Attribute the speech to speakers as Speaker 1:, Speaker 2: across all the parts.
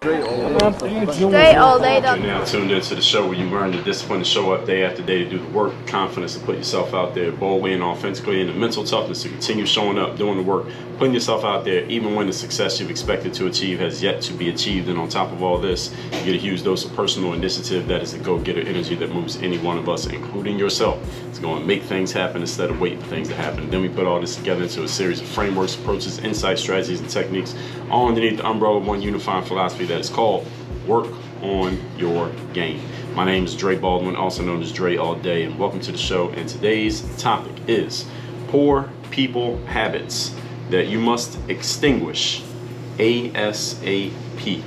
Speaker 1: Straight all day.
Speaker 2: You're now tuned into the show where you learn the discipline to show up day after day, to do the work, confidence to put yourself out there, Baldwin authentically, and the mental toughness to continue showing up, doing the work, putting yourself out there, even when the success you've expected to achieve has yet to be achieved. And on top of all this, you get a huge dose of personal initiative that is a go-getter energy that moves any one of us, including yourself. It's going to make things happen instead of waiting for things to happen. And then we put all this together into a series of frameworks, approaches, insights, strategies, and techniques, all underneath the umbrella of one unifying philosophy that is called Work on Your Game. My name is Dre Baldwin, also known as Dre All Day, and welcome to the show. And today's topic is poor people habits that you must extinguish ASAP.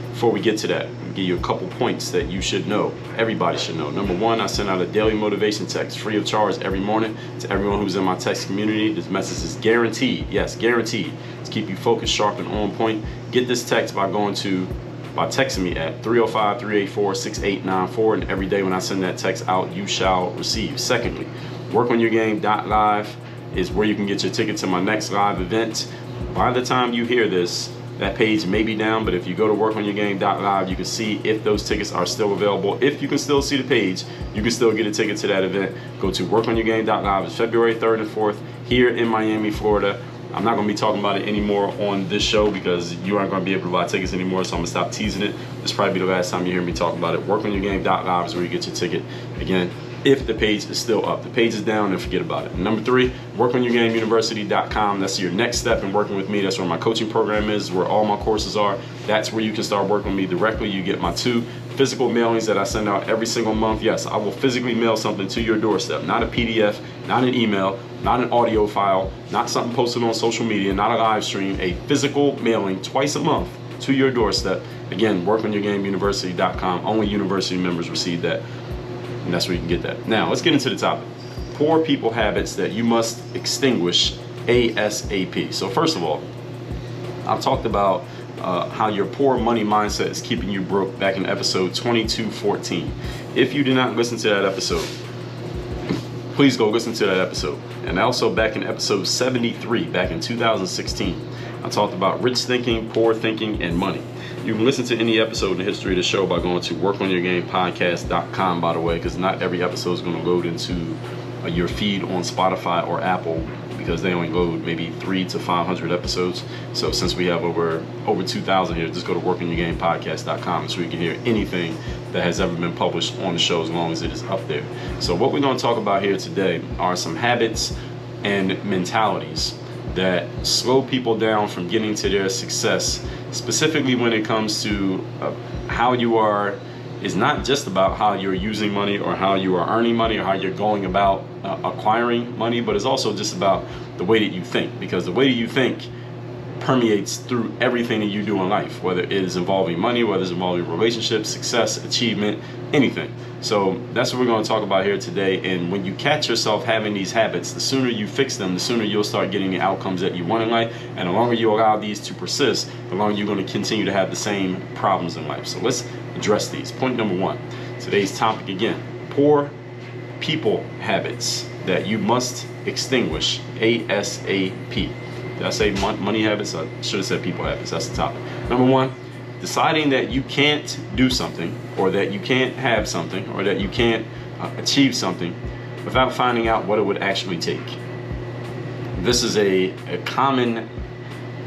Speaker 2: Before we get to that, I'll give you a couple points that you should know, everybody should know. Number one, I send out a daily motivation text free of charge every morning to everyone who's in my text community. This message is guaranteed, yes, guaranteed, to keep you focused, sharp, and on point. Get this text by texting me at 305-384-6894, and every day when I send that text out, you shall receive. Secondly, workonyourgame.live is where you can get your ticket to my next live event. By the time you hear this, that page may be down, but if you go to workonyourgame.live, you can see if those tickets are still available. If you can still see the page, you can still get a ticket to that event. Go to workonyourgame.live. It's February 3rd and 4th here in Miami, Florida. I'm not going to be talking about it anymore on this show because you aren't going to be able to buy tickets anymore, so I'm going to stop teasing it. This will probably be the last time you hear me talk about it. Workonyourgame.live is where you get your ticket. Again, if the page is still up. The page is down, then forget about it. Number three, workonyourgameuniversity.com. That's your next step in working with me. That's where my coaching program is, where all my courses are. That's where you can start working with me directly. You get my 2 physical mailings that I send out every single month. Yes, I will physically mail something to your doorstep, not a PDF, not an email, not an audio file, not something posted on social media, not a live stream, a physical mailing twice a month to your doorstep. Again, workonyourgameuniversity.com. Only university members receive that, and that's where you can get that. Now, let's get into the topic. Poor people habits that you must extinguish ASAP. So first of all, I've talked about how your poor money mindset is keeping you broke back in episode 2214. If you did not listen to that episode, please go listen to that episode. And also back in episode 73, back in 2016, I talked about rich thinking, poor thinking, and money. You can listen to any episode in the history of the show by going to workonyourgamepodcast.com, by the way, because not every episode is going to load into your feed on Spotify or Apple, because they only load maybe 300 to 500 episodes. So since we have over 2,000 here, just go to workonyourgamepodcast.com so you can hear anything that has ever been published on the show as long as it is up there. So what we're going to talk about here today are some habits and mentalities that slow people down from getting to their success, specifically when it comes to how you are. Is not just about how you're using money or how you are earning money or how you're going about acquiring money, but it's also just about the way that you think, because the way that you think permeates through everything that you do in life, whether it is involving money, whether it's involving relationships, success, achievement, anything. So that's what we're going to talk about here today. And when you catch yourself having these habits, the sooner you fix them, the sooner you'll start getting the outcomes that you want in life. And the longer you allow these to persist, the longer you're going to continue to have the same problems in life. So let's address these. Point number one, today's topic again, poor people habits that you must extinguish ASAP. Did I say money habits? I should have said people habits. That's the topic. Number one, deciding that you can't do something, or that you can't have something, or that you can't achieve something without finding out what it would actually take. This is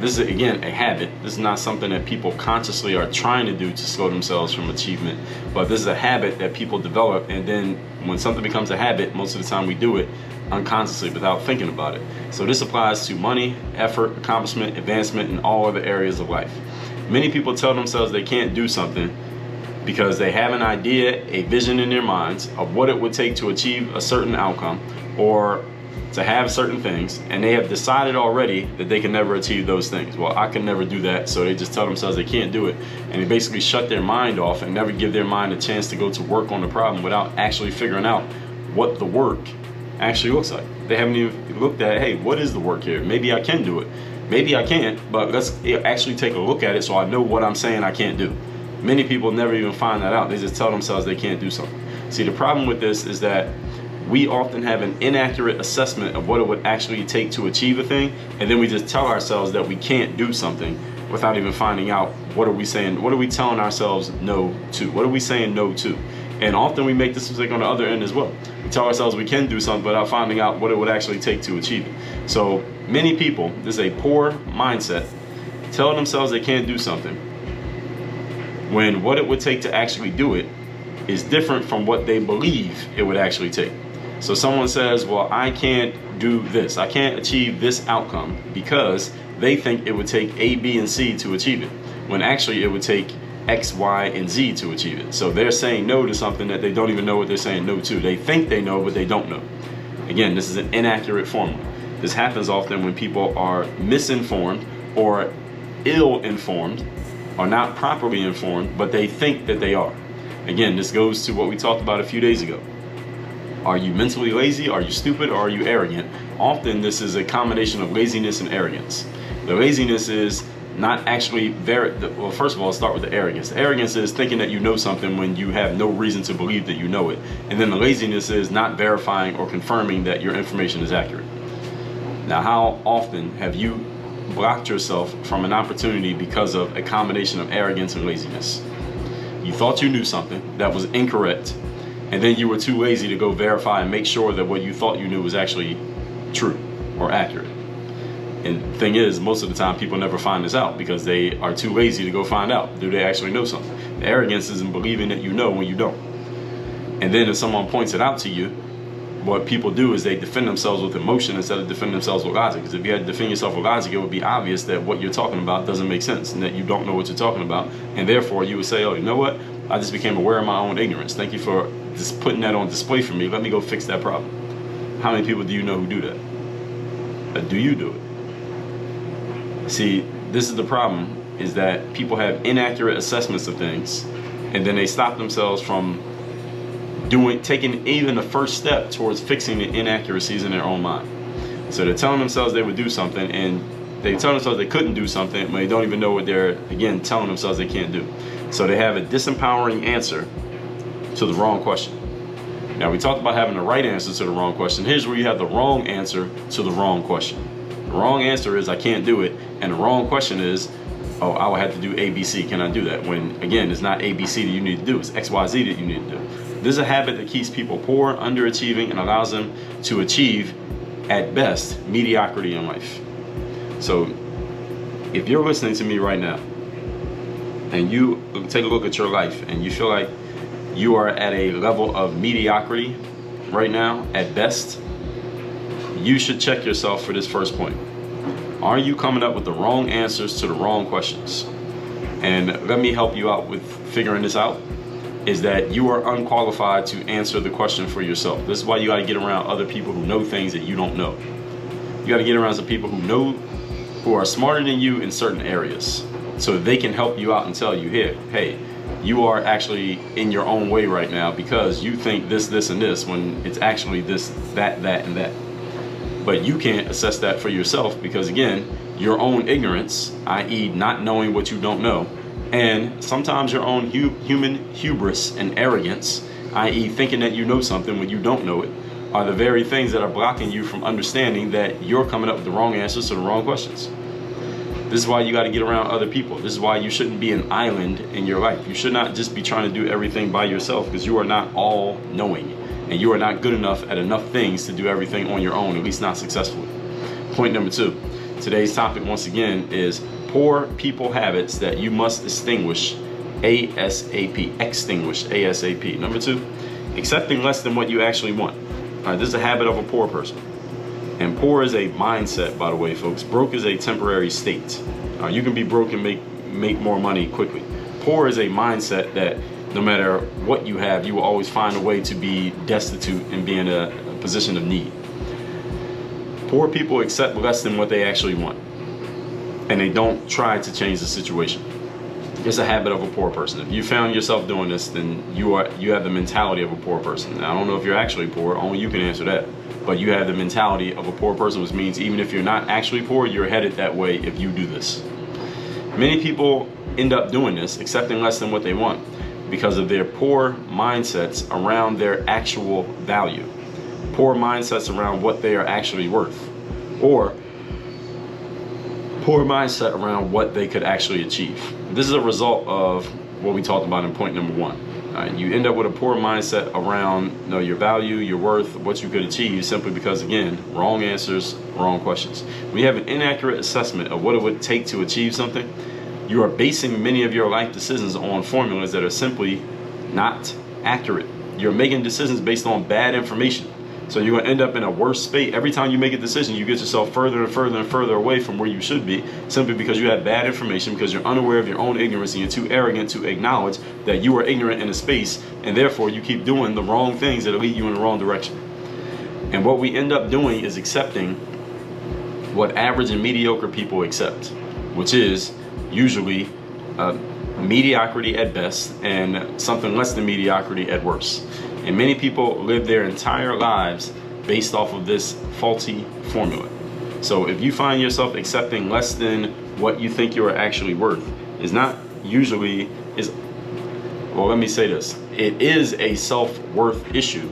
Speaker 2: this is again a habit. This is not something that people consciously are trying to do to slow themselves from achievement, but this is a habit that people develop, and then when something becomes a habit, most of the time we do it unconsciously without thinking about it. So this applies to money, effort, accomplishment, advancement, and all other areas of life. Many people tell themselves they can't do something because they have an idea, a vision in their minds of what it would take to achieve a certain outcome or to have certain things, and they have decided already that they can never achieve those things. Well, I can never do that, so they just tell themselves they can't do it, and they basically shut their mind off and never give their mind a chance to go to work on the problem without actually figuring out what the work actually looks like. They haven't even looked at, hey, what is the work here? Maybe I can do it. Maybe I can't, but let's actually take a look at it so I know what I'm saying I can't do. Many people never even find that out. They just tell themselves they can't do something. See, the problem with this is that we often have an inaccurate assessment of what it would actually take to achieve a thing, and then we just tell ourselves that we can't do something without even finding out what are we saying, what are we telling ourselves no to, what are we saying no to. And often we make this mistake on the other end as well. We tell ourselves we can do something without finding out what it would actually take to achieve it. So many people, this is a poor mindset, telling themselves they can't do something when what it would take to actually do it is different from what they believe it would actually take. So someone says, well, I can't do this, I can't achieve this outcome because they think it would take A, B, and C to achieve it, when actually it would take X, Y, and Z to achieve it. So they're saying no to something that they don't even know what they're saying no to. They think they know, but they don't know. Again, this is an inaccurate formula. This happens often when people are misinformed or ill-informed, or not properly informed, but they think that they are. Again, this goes to what we talked about a few days ago. Are you mentally lazy? Are you stupid? Or are you arrogant? Often this is a combination of laziness and arrogance. The laziness is not actually well, first of all, start with the arrogance. The arrogance is thinking that you know something when you have no reason to believe that you know it. And then the laziness is not verifying or confirming that your information is accurate. Now, how often have you blocked yourself from an opportunity because of a combination of arrogance and laziness? You thought you knew something that was incorrect, and then you were too lazy to go verify and make sure that what you thought you knew was actually true or accurate. And the thing is, most of the time people never find this out because they are too lazy to go find out. Do they actually know something? The arrogance is in believing that you know when you don't. And then if someone points it out to you, what people do is they defend themselves with emotion instead of defending themselves with logic. Because if you had to defend yourself with logic, it would be obvious that what you're talking about doesn't make sense and that you don't know what you're talking about. And therefore you would say, oh, you know what? I just became aware of my own ignorance. Thank you for just putting that on display for me. Let me go fix that problem. How many people do you know who do that? Do you do it? See, this is the problem, is that people have inaccurate assessments of things, and then they stop themselves from taking even the first step towards fixing the inaccuracies in their own mind. So they're telling themselves they would do something, and they tell themselves they couldn't do something, but they don't even know what they're, again, telling themselves they can't do. So they have a disempowering answer to the wrong question. Now, we talked about having the right answer to the wrong question. Here's where you have the wrong answer to the wrong question. The wrong answer is I can't do it, and the wrong question is, oh, I would have to do ABC. Can I do that? When, again, it's not ABC that you need to do. It's XYZ that you need to do. This is a habit that keeps people poor, underachieving, and allows them to achieve, at best, mediocrity in life. So if you're listening to me right now, and you take a look at your life, and you feel like you are at a level of mediocrity right now, at best, you should check yourself for this first point. Are you coming up with the wrong answers to the wrong questions? And let me help you out with figuring this out, is that you are unqualified to answer the question for yourself. This is why you got to get around other people who know things that you don't know. You got to get around some people who are smarter than you in certain areas, so they can help you out and tell you, here, hey, you are actually in your own way right now because you think this, this, and this, when it's actually this, that, that, and that. But you can't assess that for yourself because, again, your own ignorance, i.e. not knowing what you don't know, and sometimes your own human hubris and arrogance, i.e. thinking that you know something when you don't know it, are the very things that are blocking you from understanding that you're coming up with the wrong answers to the wrong questions. This is why you got to get around other people. This is why you shouldn't be an island in your life. You should not just be trying to do everything by yourself, because you are not all knowing. And you are not good enough at enough things to do everything on your own, at least not successfully. Point number 2. Today's topic, once again, is poor people habits that you must extinguish ASAP. Extinguish ASAP. Number 2, accepting less than what you actually want. All right, this is a habit of a poor person. And poor is a mindset, by the way, folks. Broke is a temporary state. You can be broke and make more money quickly. Poor is a mindset that no matter what you have, you will always find a way to be destitute and be in a position of need. Poor people accept less than what they actually want, and they don't try to change the situation. It's a habit of a poor person. If you found yourself doing this, then you have the mentality of a poor person. Now, I don't know if you're actually poor, only you can answer that. But you have the mentality of a poor person, which means even if you're not actually poor, you're headed that way if you do this. Many people end up doing this, accepting less than what they want, because of their poor mindsets around their actual value, poor mindsets around what they are actually worth, or poor mindset around what they could actually achieve. This is a result of what we talked about in point number 1. You end up with a poor mindset around your value, your worth, what you could achieve, simply because, again, wrong answers, wrong questions. We have an inaccurate assessment of what it would take to achieve something. You are basing many of your life decisions on formulas that are simply not accurate. You're making decisions based on bad information. So you're going to end up in a worse state. Every time you make a decision, you get yourself further and further and further away from where you should be, simply because you have bad information, because you're unaware of your own ignorance, and you're too arrogant to acknowledge that you are ignorant in a space, and therefore you keep doing the wrong things that lead you in the wrong direction. And what we end up doing is accepting what average and mediocre people accept, which is usually mediocrity at best and something less than mediocrity at worst. And many people live their entire lives based off of this faulty formula. So if you find yourself accepting less than what you think you are actually worth, is not usually well, let me say this. It is a self-worth issue,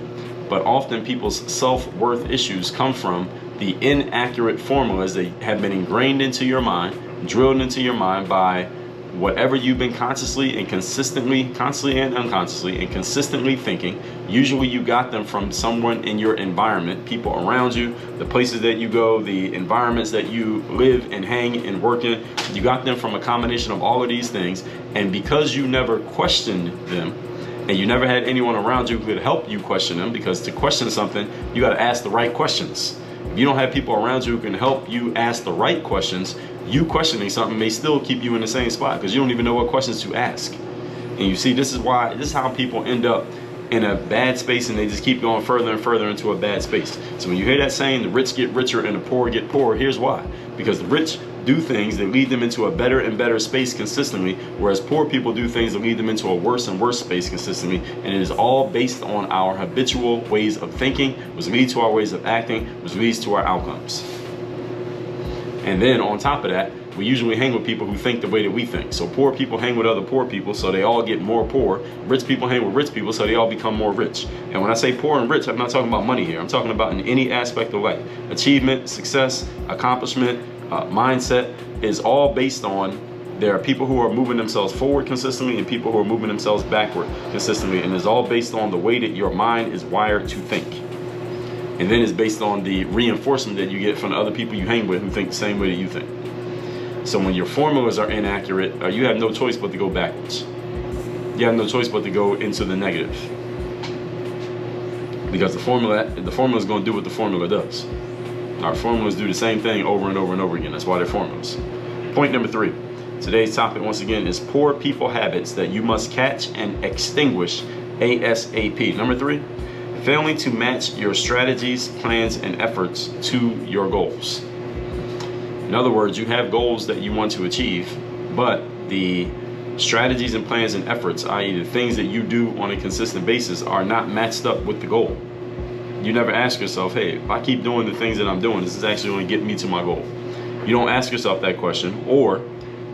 Speaker 2: but often people's self-worth issues come from the inaccurate formulas that have been ingrained into your mind, drilled into your mind by whatever you've been constantly and unconsciously and consistently thinking. Usually you got them from someone in your environment, people around you, the places that you go, the environments that you live and hang and work in. You got them from a combination of all of these things. And because you never questioned them, and you never had anyone around you who could help you question them, because to question something, you got to ask the right questions. If you don't have people around you who can help you ask the right questions, you questioning something may still keep you in the same spot, because you don't even know what questions to ask. And you see, this is how people end up in a bad space, and they just keep going further and further into a bad space. So when you hear that saying, the rich get richer and the poor get poorer, here's why. Because the rich do things that lead them into a better and better space consistently, whereas poor people do things that lead them into a worse and worse space consistently. And it is all based on our habitual ways of thinking, which leads to our ways of acting, which leads to our outcomes. And then on top of that, we usually hang with people who think the way that we think. So poor people hang with other poor people, so they all get more poor. Rich people hang with rich people, so they all become more rich. And when I say poor and rich, I'm not talking about money here. I'm talking about in any aspect of life. Achievement, success, accomplishment, mindset is all based on, there are people who are moving themselves forward consistently and people who are moving themselves backward consistently. And it's all based on the way that your mind is wired to think. And then it's based on the reinforcement that you get from the other people you hang with who think the same way that you think. So when your formulas are inaccurate, you have no choice but to go backwards. You have no choice but to go into the negative. Because the formula is going to do what the formula does. Our formulas do the same thing over and over and over again. That's why they're formulas. Point number 3. Today's topic, once again, is poor people habits that you must catch and extinguish ASAP. Number 3, failing to match your strategies, plans, and efforts to your goals. In other words, you have goals that you want to achieve, but the strategies and plans and efforts, i.e. the things that you do on a consistent basis, are not matched up with the goal. You never ask yourself, hey, if I keep doing the things that I'm doing, this is actually going to get me to my goal. You don't ask yourself that question, or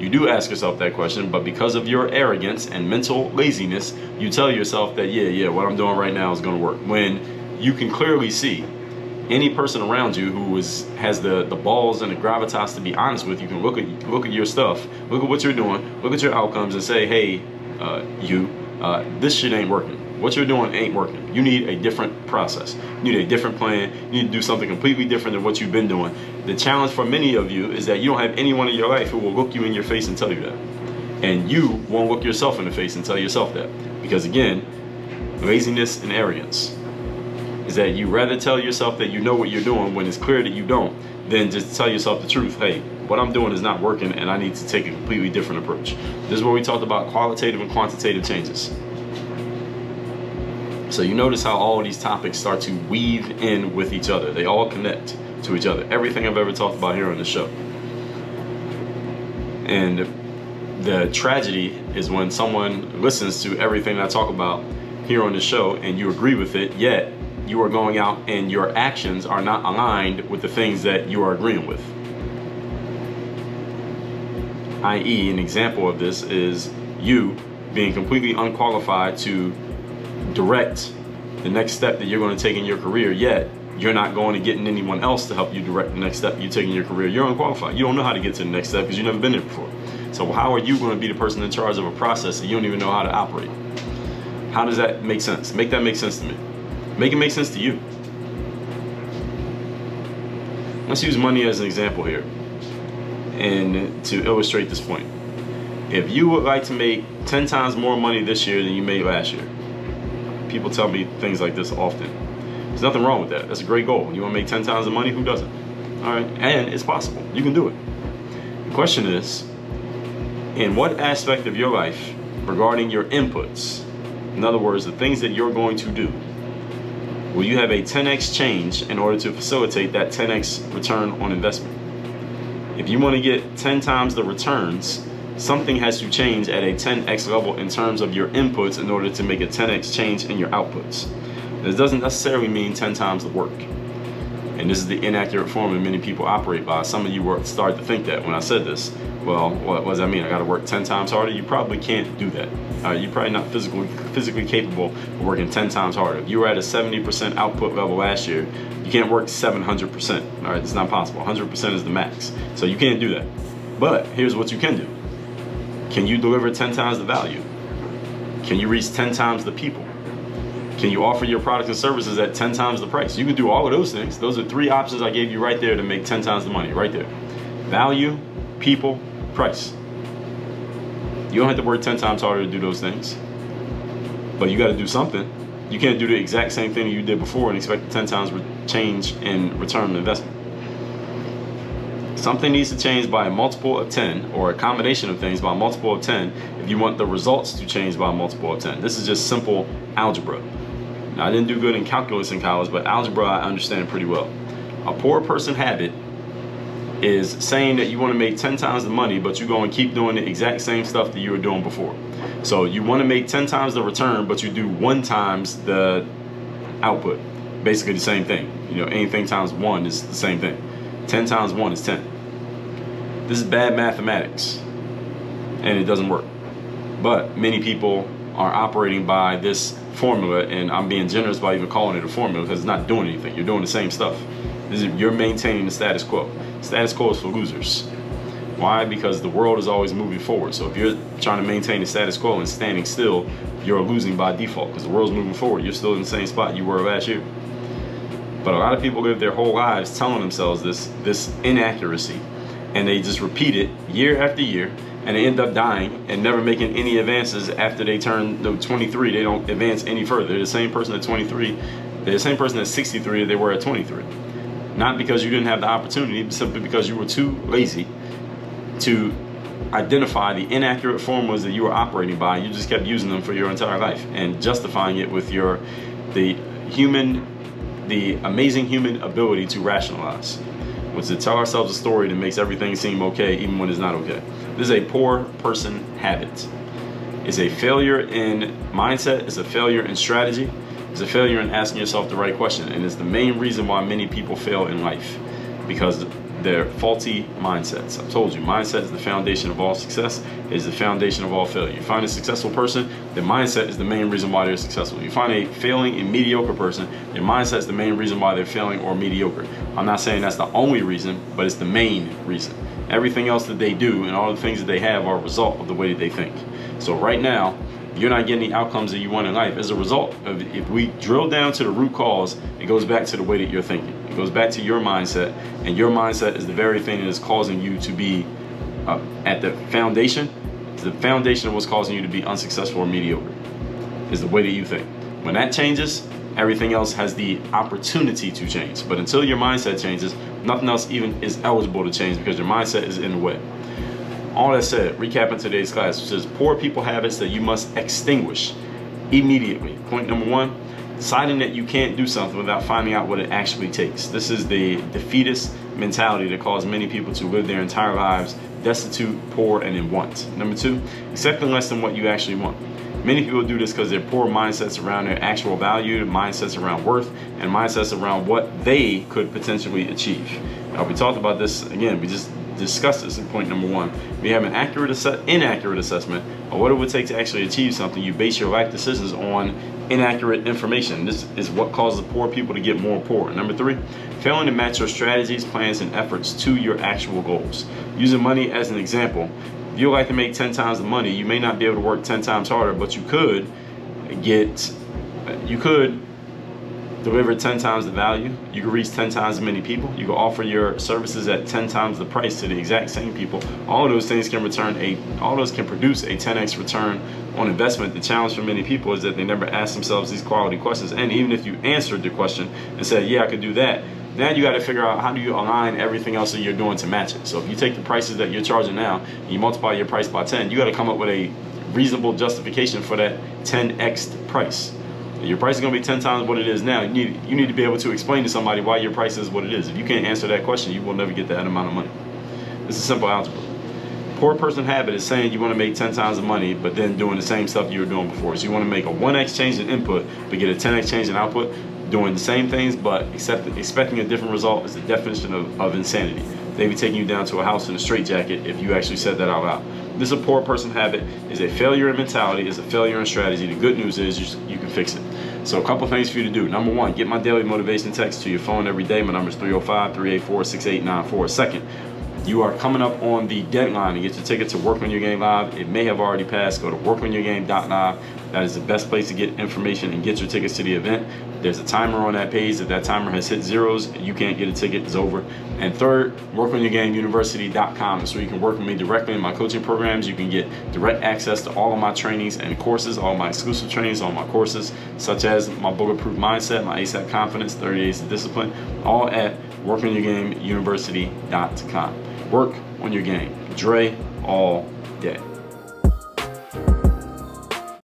Speaker 2: you do ask yourself that question, but because of your arrogance and mental laziness, you tell yourself that, yeah, what I'm doing right now is going to work. When you can clearly see any person around you who has the balls and the gravitas to be honest with you, can look at your stuff, look at what you're doing, look at your outcomes, and say, hey, this shit ain't working. What you're doing ain't working. You need a different process. You need a different plan. You need to do something completely different than what you've been doing. The challenge for many of you is that you don't have anyone in your life who will look you in your face and tell you that. And you won't look yourself in the face and tell yourself that. Because again, laziness and arrogance is that you rather tell yourself that you know what you're doing when it's clear that you don't, than just tell yourself the truth. Hey, what I'm doing is not working and I need to take a completely different approach. This is where we talked about qualitative and quantitative changes. So you notice how all of these topics start to weave in with each other. They all connect to each other. Everything I've ever talked about here on the show. And the tragedy is when someone listens to everything I talk about here on the show and you agree with it, yet you are going out and your actions are not aligned with the things that you are agreeing with. I.e., an example of this is you being completely unqualified to direct the next step that you're going to take in your career, yet you're not going and getting anyone else to help you direct the next step you take in your career, you're unqualified. You don't know how to get to the next step because you've never been there before. So how are you going to be the person in charge of a process that you don't even know how to operate? How does that make sense? Make that make sense to me. Make it make sense to you. Let's use money as an example here and to illustrate this point. If you would like to make 10 times more money this year than you made last year, people tell me things like this often. There's nothing wrong with that. That's a great goal. You want to make 10 times the money? Who doesn't? All right, and it's possible. You can do it. The question is, in what aspect of your life regarding your inputs, in other words, the things that you're going to do, will you have a 10x change in order to facilitate that 10x return on investment? If you want to get 10 times the returns, something has to change at a 10x level in terms of your inputs in order to make a 10x change in your outputs. This doesn't necessarily mean 10 times the work. And this is the inaccurate formula many people operate by. Some of you were started to think that when I said this. Well, what does that mean? I got to work 10 times harder? You probably can't do that. You're probably not physically capable of working 10 times harder. If you were at a 70% output level last year, you can't work 700%. All right, it's not possible. 100% is the max. So you can't do that. But here's what you can do. Can you deliver 10 times the value? Can you reach 10 times the people? Can you offer your products and services at 10 times the price? You can do all of those things. Those are 3 options I gave you right there to make 10 times the money, right there. Value, people, price. You don't have to work 10 times harder to do those things, but you got to do something. You can't do the exact same thing you did before and expect a 10 times change in return on investment. Something needs to change by a multiple of 10, or a combination of things by a multiple of 10, if you want the results to change by a multiple of 10. This is just simple algebra. Now, I didn't do good in calculus in college, but algebra I understand pretty well. A poor person habit is saying that you want to make 10 times the money, but you go and keep doing the exact same stuff that you were doing before. So you want to make 10 times the return, but you do 1 times the output. Basically the same thing. You know, anything times 1 is the same thing. 10 times 1 is 10. This is bad mathematics, and it doesn't work. But many people are operating by this formula, and I'm being generous by even calling it a formula because it's not doing anything. You're doing the same stuff. You're maintaining the status quo. Status quo is for losers. Why? Because the world is always moving forward. So if you're trying to maintain the status quo and standing still, you're losing by default because the world's moving forward. You're still in the same spot you were last year. But a lot of people live their whole lives telling themselves this inaccuracy, and they just repeat it year after year, and they end up dying and never making any advances after they turn 23. They don't advance any further. They're the same person at 23. They're the same person at 63 that they were at 23. Not because you didn't have the opportunity, but simply because you were too lazy to identify the inaccurate formulas that you were operating by. You just kept using them for your entire life and justifying it with the amazing human ability to rationalize, was to tell ourselves a story that makes everything seem okay even when it's not okay. This is a poor person habit. It's a failure in mindset, it's a failure in strategy, it's a failure in asking yourself the right question, and it's the main reason why many people fail in life, because they're faulty mindsets. I've told you, mindset is the foundation of all success, it is the foundation of all failure. You find a successful person, their mindset is the main reason why they're successful. You find a failing and mediocre person, their mindset is the main reason why they're failing or mediocre. I'm not saying that's the only reason, but it's the main reason. Everything else that they do and all the things that they have are a result of the way that they think. So right now, you're not getting the outcomes that you want in life as a result of, if we drill down to the root cause, it goes back to the way that you're thinking. It goes back to your mindset, and your mindset is the very thing that is causing you to be at the foundation. It's the foundation of what's causing you to be unsuccessful or mediocre, is the way that you think. When that changes, everything else has the opportunity to change. But until your mindset changes, nothing else even is eligible to change because your mindset is in the way. All that said, recapping today's class, which is poor people habits that you must extinguish immediately. Point number 1, deciding that you can't do something without finding out what it actually takes. This is the defeatist mentality that caused many people to live their entire lives destitute, poor, and in want. Number 2, accepting less than what you actually want. Many people do this because they're poor mindsets around their actual value, mindsets around worth, and mindsets around what they could potentially achieve. Now, we talked about this again. We just discuss this in point number 1. When you have an inaccurate assessment of what it would take to actually achieve something, you base your life decisions on inaccurate information. This is what causes poor people to get more poor. Number 3, failing to match your strategies, plans, and efforts to your actual goals. Using money as an example, if you would like to make 10 times the money, you may not be able to work 10 times harder, but you could deliver 10 times the value. You can reach 10 times as many people. You can offer your services at 10 times the price to the exact same people. All of those things can produce a 10x return on investment. The challenge for many people is that they never ask themselves these quality questions. And even if you answered the question and said, yeah, I could do that, now you got to figure out how do you align everything else that you're doing to match it. So if you take the prices that you're charging now, and you multiply your price by 10, you got to come up with a reasonable justification for that 10x price. Your price is going to be 10 times what it is now. You need to be able to explain to somebody why your price is what it is. If you can't answer that question, you will never get that amount of money. This is simple algebra. Poor person habit is saying you want to make 10 times the money, but then doing the same stuff you were doing before. So you want to make a 1x change in input, but get a 10x change in output. Doing the same things, but expecting a different result is the definition of insanity. They'd be taking you down to a house in a straitjacket if you actually said that out loud. This is a poor person habit, is a failure in mentality, is a failure in strategy. The good news is you can fix it. So a couple things for you to do. Number 1, get my daily motivation text to your phone every day. My number is 305-384-6894. Second, you are coming up on the deadline to get your ticket to Work On Your Game Live. It may have already passed. Go to workonyourgame.live. That is the best place to get information and get your tickets to the event. There's a timer on that page. If that timer has hit zeros, you can't get a ticket. It's over. And third, workonyourgameuniversity.com. That's where you can work with me directly in my coaching programs. You can get direct access to all of my trainings and courses, all my exclusive trainings, all my courses, such as my Bulletproof Mindset, my ASAP Confidence, 30 Days of Discipline, all at workonyourgameuniversity.com. Work on your game. Dre all day.